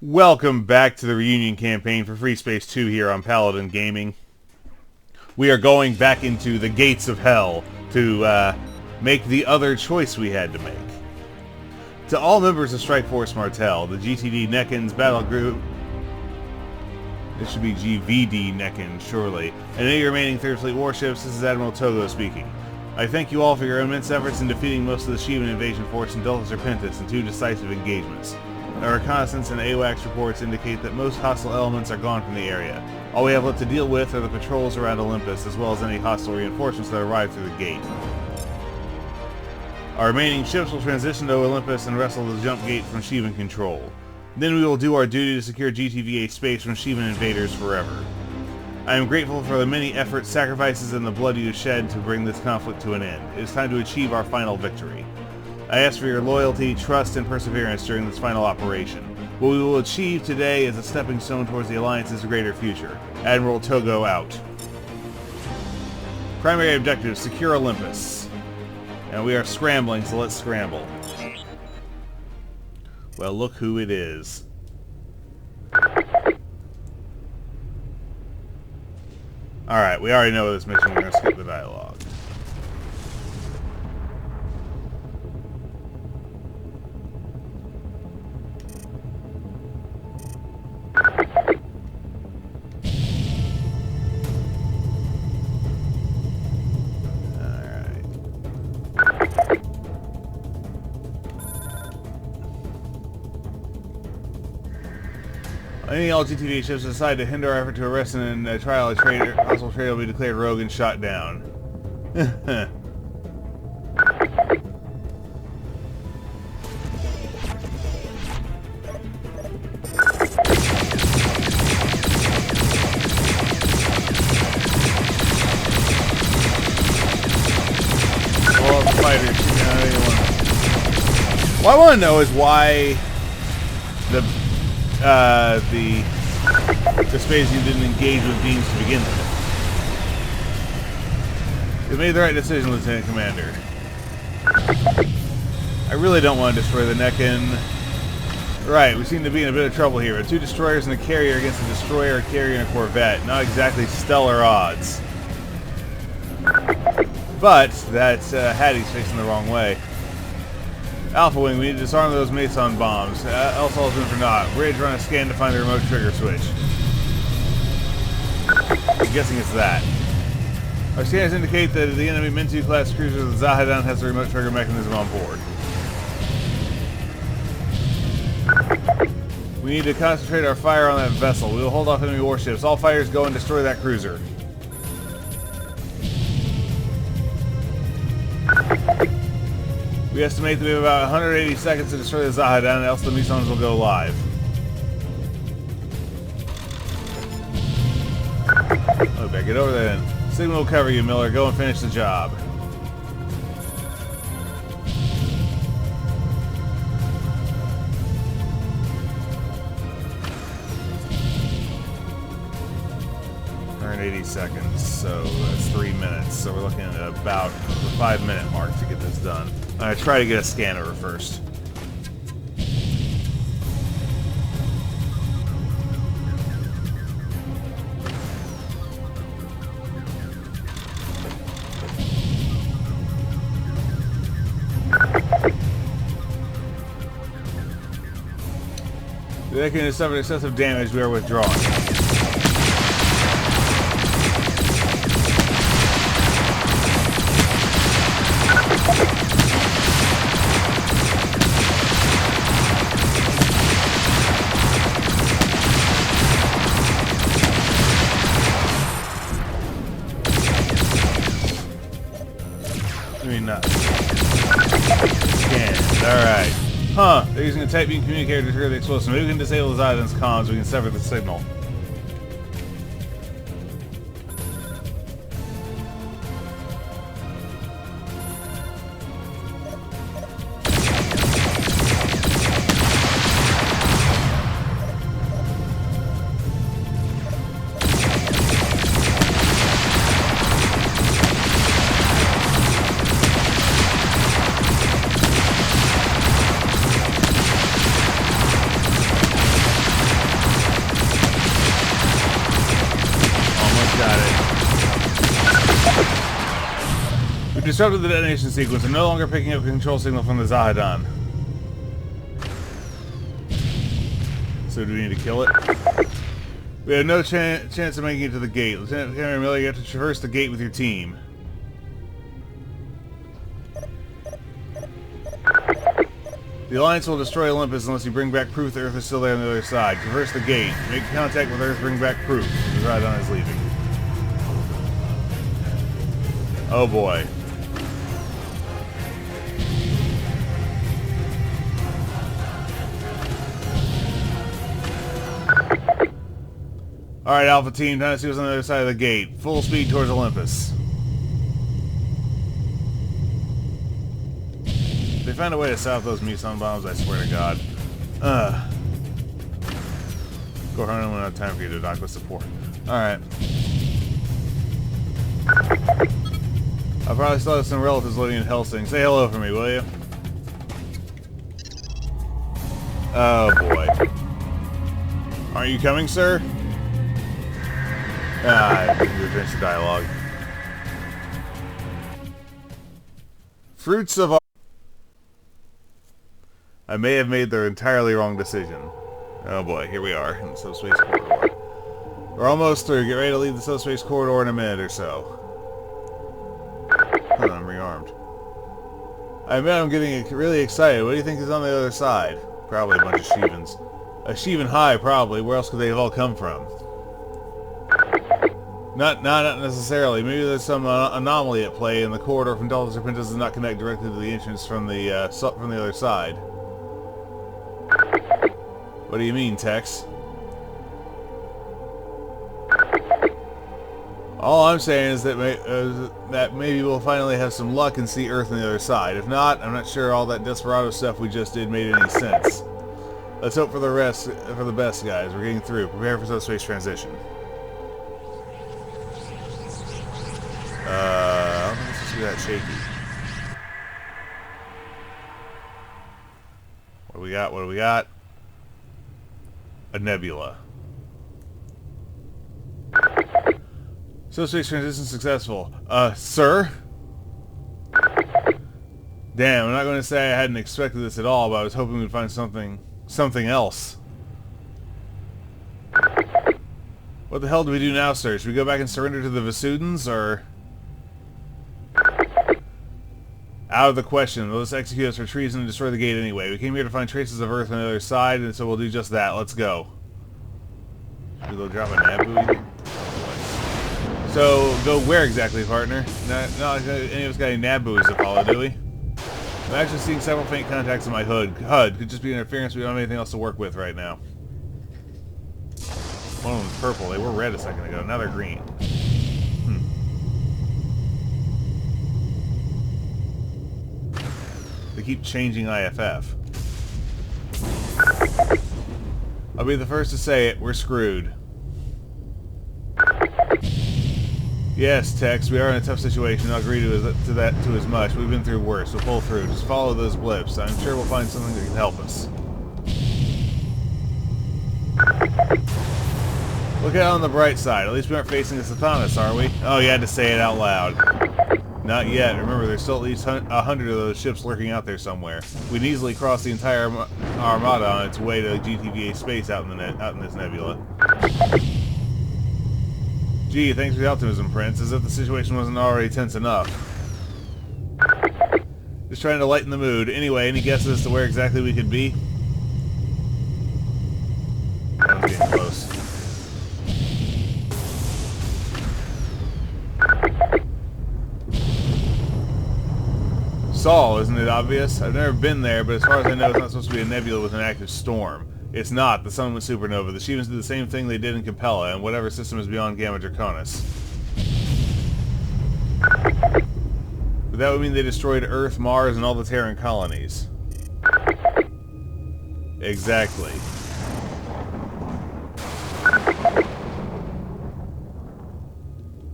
Welcome back to the reunion campaign for Freespace 2 here on Paladin Gaming. We are going back into the gates of hell to make the other choice we had to make. To all members of Strike Force Martel, the GTD Neckens Battle Group, it should be GVD Neckens, surely, and any remaining Third Fleet warships, this is Admiral Togo speaking. I thank you all for your immense efforts in defeating most of the Shivan invasion force in Delta Serpentis in 2 decisive engagements. Our reconnaissance and AWACS reports indicate that most hostile elements are gone from the area. All we have left to deal with are the patrols around Olympus, as well as any hostile reinforcements that arrive through the gate. Our remaining ships will transition to Olympus and wrestle the jump gate from Shivan control. Then we will do our duty to secure GTVA space from Shivan invaders forever. I am grateful for the many efforts, sacrifices, and the blood you have shed to bring this conflict to an end. It is time to achieve our final victory. I ask for your loyalty, trust, and perseverance during this final operation. What we will achieve today is a stepping stone towards the Alliance's greater future. Admiral Togo out. Primary objective, secure Olympus. And we are scrambling, so let's scramble. Well, look who it is. Alright, we already know this mission. We're going to skip the dialogue. Any all GTV ships decide to hinder our effort to arrest and trial a traitor, possible traitor will be declared rogue and shot down. Well, the fighters, what I want to know is why the Vespasian didn't engage with beams to begin with. You made the right decision, Lieutenant Commander. I really don't want to destroy the Necken. Right, we seem to be in a bit of trouble here. With 2 destroyers and a carrier against a destroyer, a carrier, and a corvette. Not exactly stellar odds. But that Hattie's facing the wrong way. Alpha Wing, we need to disarm those Mason bombs. Else all's in for naught. Bridge, run a scan to find the remote trigger switch. I'm guessing it's that. Our scans indicate that the enemy Mintu class cruiser, the Zahedon, has the remote trigger mechanism on board. We need to concentrate our fire on that vessel. We will hold off enemy warships. All fighters go and destroy that cruiser. We estimate that we have about 180 seconds to destroy the Zahedon, else the Misons will go live. Oh, better get over there then. Signal will cover you, Miller. Go and finish the job. Seconds, so that's 3 minutes. So we're looking at about the 5-minute mark to get this done. I'm gonna try to get a scanner first. They can suffer excessive damage. We are withdrawing. Alright. Huh. They're using a tight beam communicator to trigger the explosive. Maybe we can disable the Zidon's comms. We can sever the signal. disrupted the detonation sequence and no longer picking up a control signal from the Zahadon. So do we need to kill it? We have no chance of making it to the gate. Lieutenant Cameron Miller, you have to traverse the gate with your team. The Alliance will destroy Olympus unless you bring back proof that Earth is still there on the other side. Traverse the gate. Make contact with Earth, bring back proof. The Zahadon is leaving. Oh boy. Alright, Alpha Team, time to see what's on the other side of the gate. Full speed towards Olympus. They found a way to stop those Muson bombs, I swear to God. Go home, I don't have time for you to dock with support. Alright. I'll probably still have some relatives living in Helsing. Say hello for me, will you? Oh boy. Aren't you coming, sir? I think we've finished the dialogue. Fruits of... I may have made the entirely wrong decision. Oh boy, here we are in the Subspace corridor. We're almost through. Get ready to leave the Subspace corridor in a minute or so. Oh, I'm rearmed. I admit I'm getting really excited. What do you think is on the other side? Probably a bunch of Shivans. A Shivan hive, probably. Where else could they have all come from? Not necessarily. Maybe there's some anomaly at play, and the corridor from Delta Serpentis does not connect directly to the entrance from the other side. What do you mean, Tex? All I'm saying is that maybe we'll finally have some luck and see Earth on the other side. If not, I'm not sure all that Desperado stuff we just did made any sense. Let's hope for the best, guys. We're getting through. Prepare for subspace transition. I don't think it's supposed to be that shaky. What do we got? What do we got? A nebula. Subspace transition successful. Sir? Damn, I'm not going to say I hadn't expected this at all, but I was hoping we'd find something else. What the hell do we do now, sir? Should we go back and surrender to the Vesudans, or... Out of the question. They'll just execute us for treason and destroy the gate anyway. We came here to find traces of Earth on the other side, and so we'll do just that. Let's go. Should we go drop a Naboo? So, go where exactly, partner? Not like any of us got any Naboos to follow, do we? I'm actually seeing several faint contacts in my HUD. Could just be interference. We don't have anything else to work with right now. One of them was purple. They were red a second ago. Now they're green. They keep changing IFF. I'll be the first to say it. We're screwed. Yes, Tex, we are in a tough situation. I'll agree to as much. We've been through worse. We'll pull through. Just follow those blips. I'm sure we'll find something that can help us. Look out on the bright side. At least we aren't facing a Sathanas, are we? Oh, you had to say it out loud. Not yet. Remember, there's still at least 100 of those ships lurking out there somewhere. We can easily cross the entire armada on its way to GTCa space out in this nebula. Gee, thanks for the optimism, Prince. As if the situation wasn't already tense enough. Just trying to lighten the mood. Anyway, any guesses as to where exactly we could be? That was getting close. Sol, isn't it obvious? I've never been there, but as far as I know, it's not supposed to be a nebula with an active storm. It's not. The sun was supernova. The Shivans did the same thing they did in Capella, and whatever system is beyond Gamma Draconis. But that would mean they destroyed Earth, Mars, and all the Terran colonies. Exactly.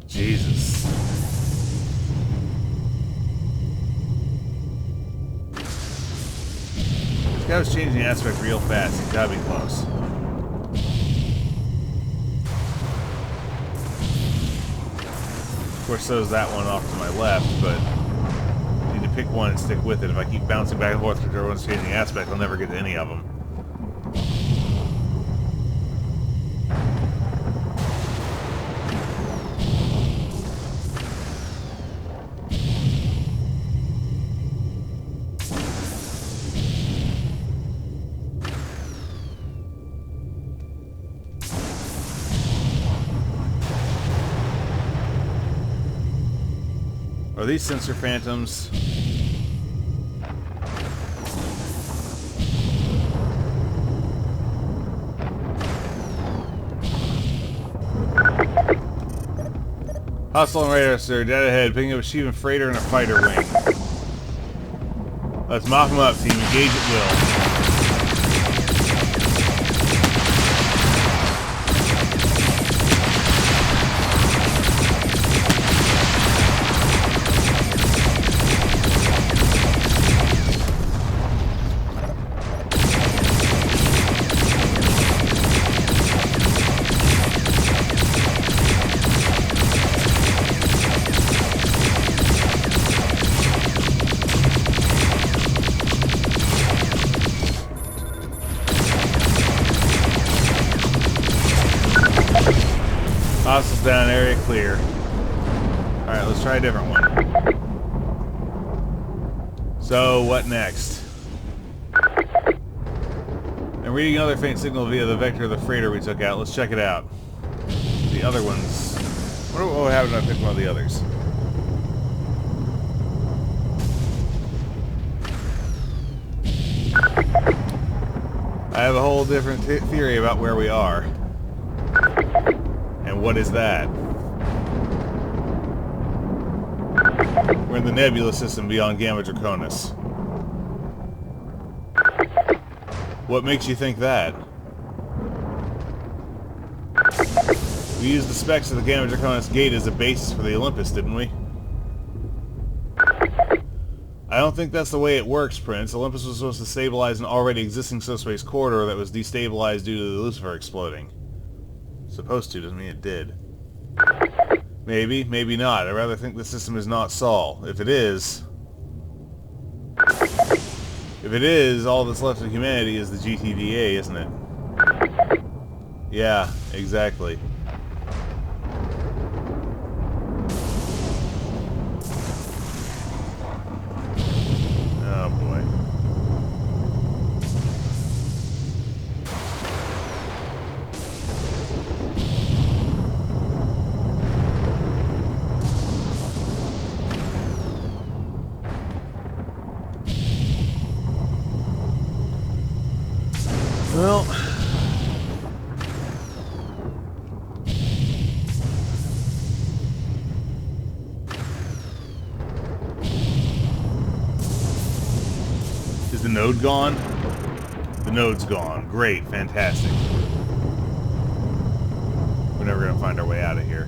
Jesus. This guy was changing aspect real fast. He's gotta be close. Of course, so is that one off to my left, but pick one and stick with it. If I keep bouncing back and forth through everyone's changing aspect, I'll never get to any of them. Are these sensor phantoms? Hostile on radar, sir. Dead ahead. Picking up a Shivan freighter and a fighter wing. Let's mop them up, team. Engage at will. Hostiles down, area clear. Alright, let's try a different one. So, what next? I'm reading another faint signal via the vector of the freighter we took out. Let's check it out. The other ones. What would happen if I picked one of the others? I have a whole different theory about where we are. And what is that? We're in the nebula system beyond Gamma Draconis. What makes you think that? We used the specs of the Gamma Draconis gate as a basis for the Olympus, didn't we? I don't think that's the way it works, Prince. Olympus was supposed to stabilize an already existing subspace corridor that was destabilized due to the Lucifer exploding. Supposed to, doesn't mean it did. Maybe, maybe not. I'd rather think the system is not Sol. If it is, all that's left of humanity is the GTCa, isn't it? Yeah, exactly. Oh boy. Well, is the node gone? The node's gone. Great, fantastic. We're never gonna find our way out of here.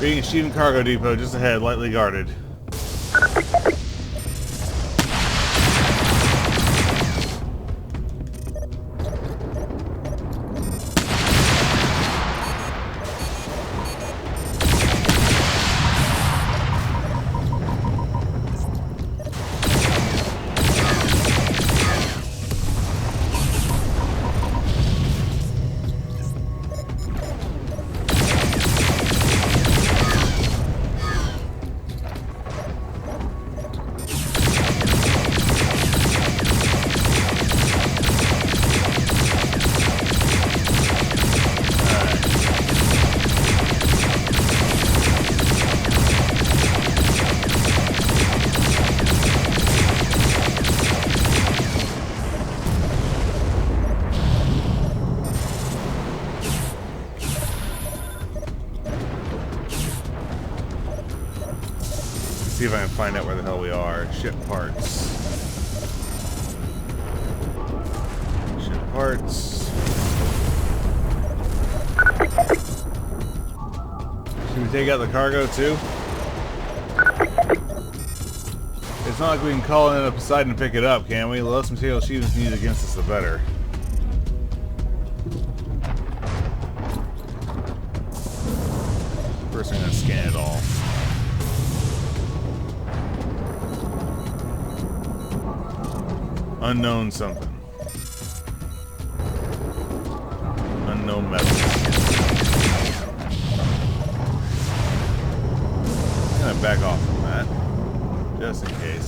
Reading a Shivan cargo depot just ahead, lightly guarded. See if I can find out where the hell we are. Ship parts. Ship parts. Should we take out the cargo too? it's not like we can call in a Poseidon and pick it up, can we? The less material Shivans need against us, the better. First, I'm gonna scan it all. Unknown something. Unknown metals. I'm gonna back off from that, just in case.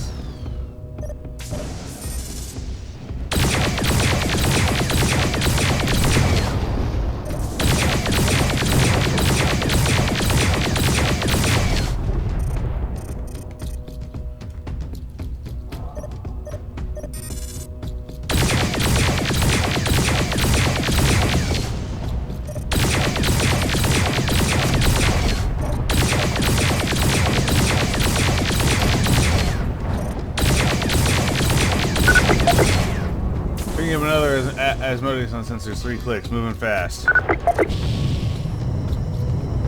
Give another Asmodeus on sensors, 3 clicks, moving fast.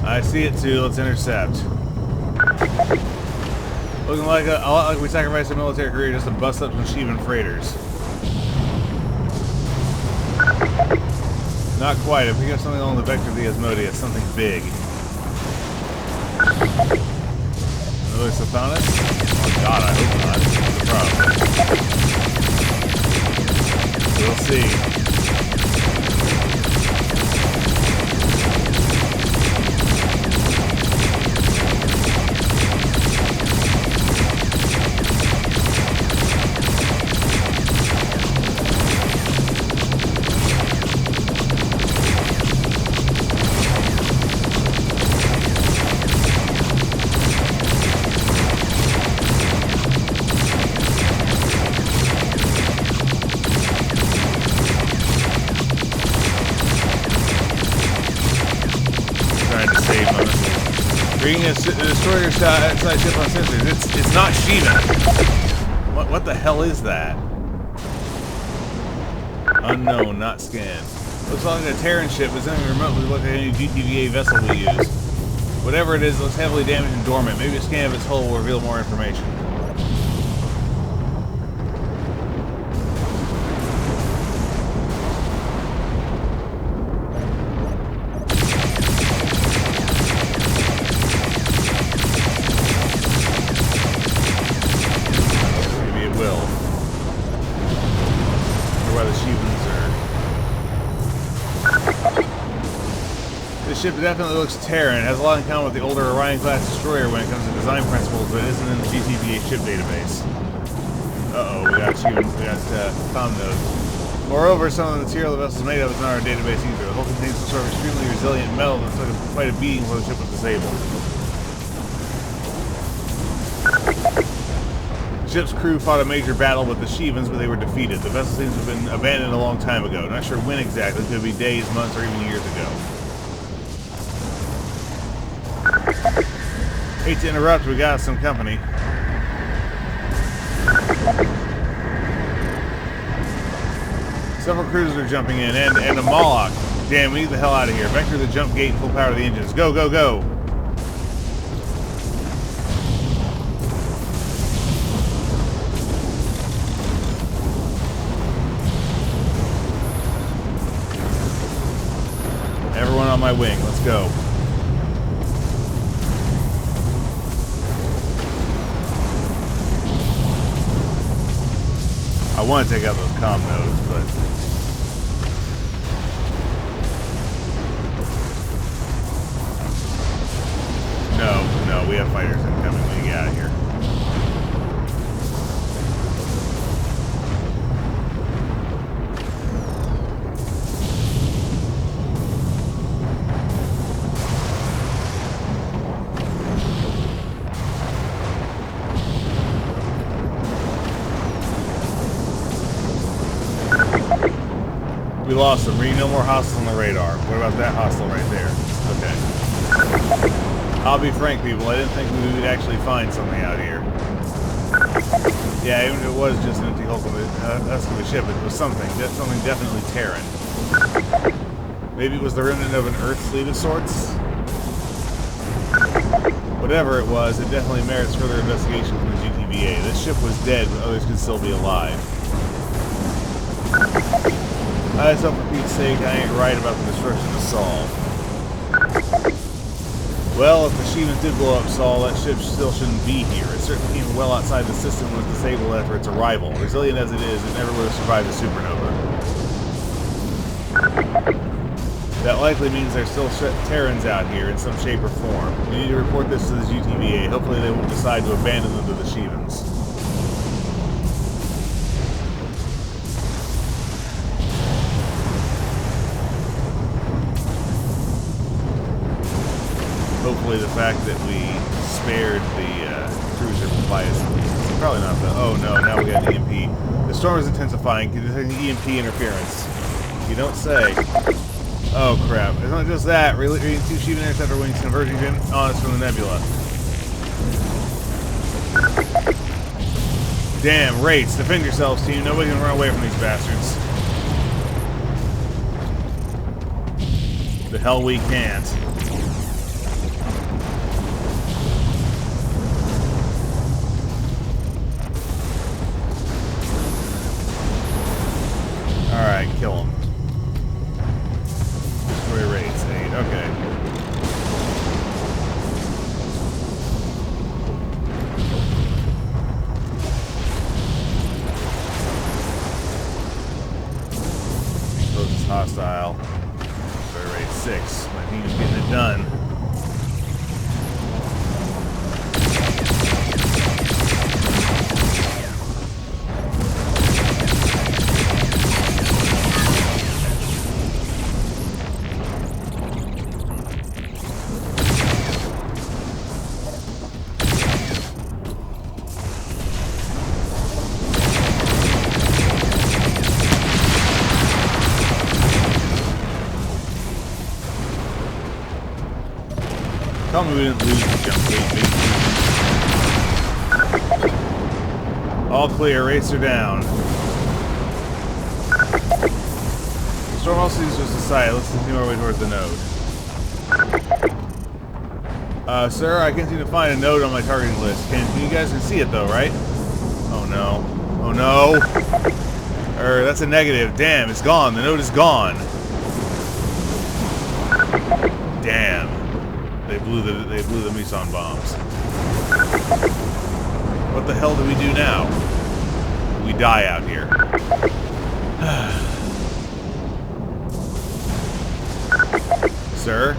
I see it too, let's intercept. Looking like a lot like we sacrificed a military career just to bust up some Shivan freighters. Not quite, I pick up something along the vector of the Asmodeus, something big. Another Sathanas? Oh god, I hope not. That's the problem. We'll see. Bringing a destroyer outside ship on sensors. It's not Shivan. What the hell is that? Unknown, not scanned. Looks like a Terran ship, but doesn't remotely look like any GTCa vessel we use. Whatever it is, it looks heavily damaged and dormant. Maybe a scan of its hull will reveal more information. This ship definitely looks Terran. It has a lot in common with the older Orion-class destroyer when it comes to design principles, but it isn't in the GTCa ship database. Uh-oh, we got comm node. Moreover, some of the material the vessel's made of is not in our database either. The hull contains some sort of extremely resilient metal that took quite a beating before the ship was disabled. The ship's crew fought a major battle with the Shivans, but they were defeated. The vessel seems to have been abandoned a long time ago. Not sure when exactly. It could be days, months, or even years ago. Hate to interrupt, we got some company. Several cruisers are jumping in, and a Moloch. Damn, we need the hell out of here. Vector the jump gate and full power to the engines. Go, go, go! Everyone on my wing, let's go. I want to take out those comm nodes, but... No, we have fighters incoming. We need to get out of here. We lost them. Read no more hostiles on the radar. What about that hostile right there? Okay. I'll be frank, people. I didn't think we would actually find something out here. Yeah, even if it was just an empty husk of a ship, it was something. That's something definitely Terran. Maybe it was the remnant of an Earth fleet of sorts? Whatever it was, it definitely merits further investigation from the GTCa GTVA. This ship was dead, but others could still be alive. I just hope for Pete's sake I ain't right about the destruction of Saul. Well, if the Shivans did blow up Saul, that ship still shouldn't be here. It certainly came well outside the system and was disabled after its arrival. Resilient as it is, it never would have survived the supernova. That likely means there's still Terrans out here in some shape or form. We need to report this to the GTVA. Hopefully they won't decide to abandon them to the Shivans. Hopefully the fact that we spared the cruiser from bias. Probably not the... Oh no, now we got an EMP. The storm is intensifying. Detecting EMP interference. You don't say. Oh crap. It's not just that. Reading 2 Shivan interceptor wings converging on us from the nebula. Damn, Wraiths. Defend yourselves, team. Nobody can run away from these bastards. The hell we can't. Alright, kill him. Destroy Wraiths. Okay. Closest hostile. Destroy Wraith 6. My team is getting it done. Tell me we didn't lose the jump gate. All clear, Wraiths are down. The storm also seems to subside. Let's continue our way towards the node. Sir, I can't seem to find a node on my targeting list. You guys can see it though, right? Oh no. Oh no! That's a negative. Damn, it's gone. The node is gone. Damn. They blew the Meson bombs. What the hell do we do now? We die out here. Sir?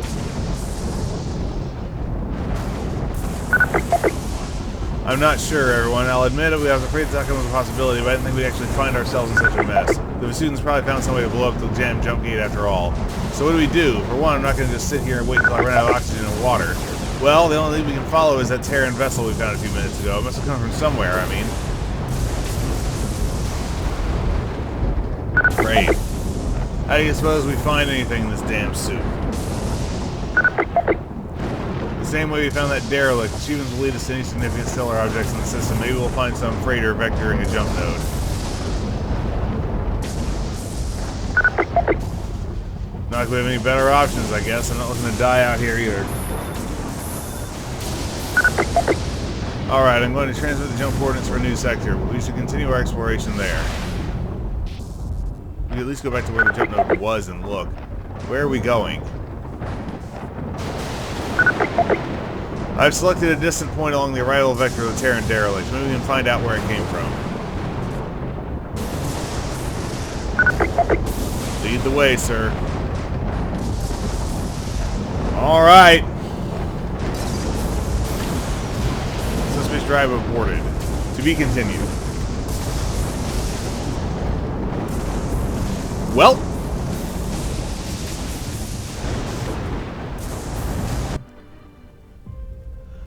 I'm not sure, everyone. I'll admit it, I was afraid this outcome was a possibility, but I didn't think we'd actually find ourselves in such a mess. The Vasudans probably found some way to blow up the jam jump gate after all. So what do we do? For one, I'm not going to just sit here and wait until I run out of oxygen and water. Well, the only thing we can follow is that Terran vessel we found a few minutes ago. It must have come from somewhere, I mean. Great. How do you suppose we find anything in this damn suit? The same way we found that derelict. The Shivans will lead us to any significant stellar objects in the system. Maybe we'll find some freighter vectoring a jump node. Not like we have any better options, I guess. I'm not looking to die out here either. Alright, I'm going to transmit the jump coordinates for a new sector. We should continue our exploration there. We can at least go back to where the jump node was and look. Where are we going? I've selected a distant point along the arrival vector of the Terran derelict. Maybe we can find out where it came from. Lead the way, sir. Alright. Subspace drive aborted. To be continued. Well.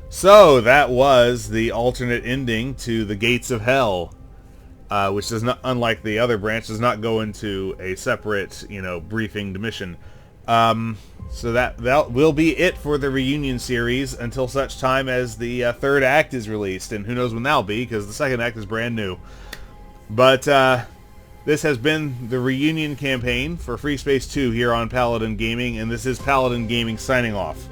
So, that was the alternate ending to the Gates of Hell. Which does not, unlike the other branch, does not go into a separate, briefing mission. So that will be it for the reunion series until such time as the third act is released, and who knows when that'll be, because the second act is brand new. But this has been the reunion campaign for Freespace 2 here on Paladin Gaming, and this is Paladin Gaming signing off.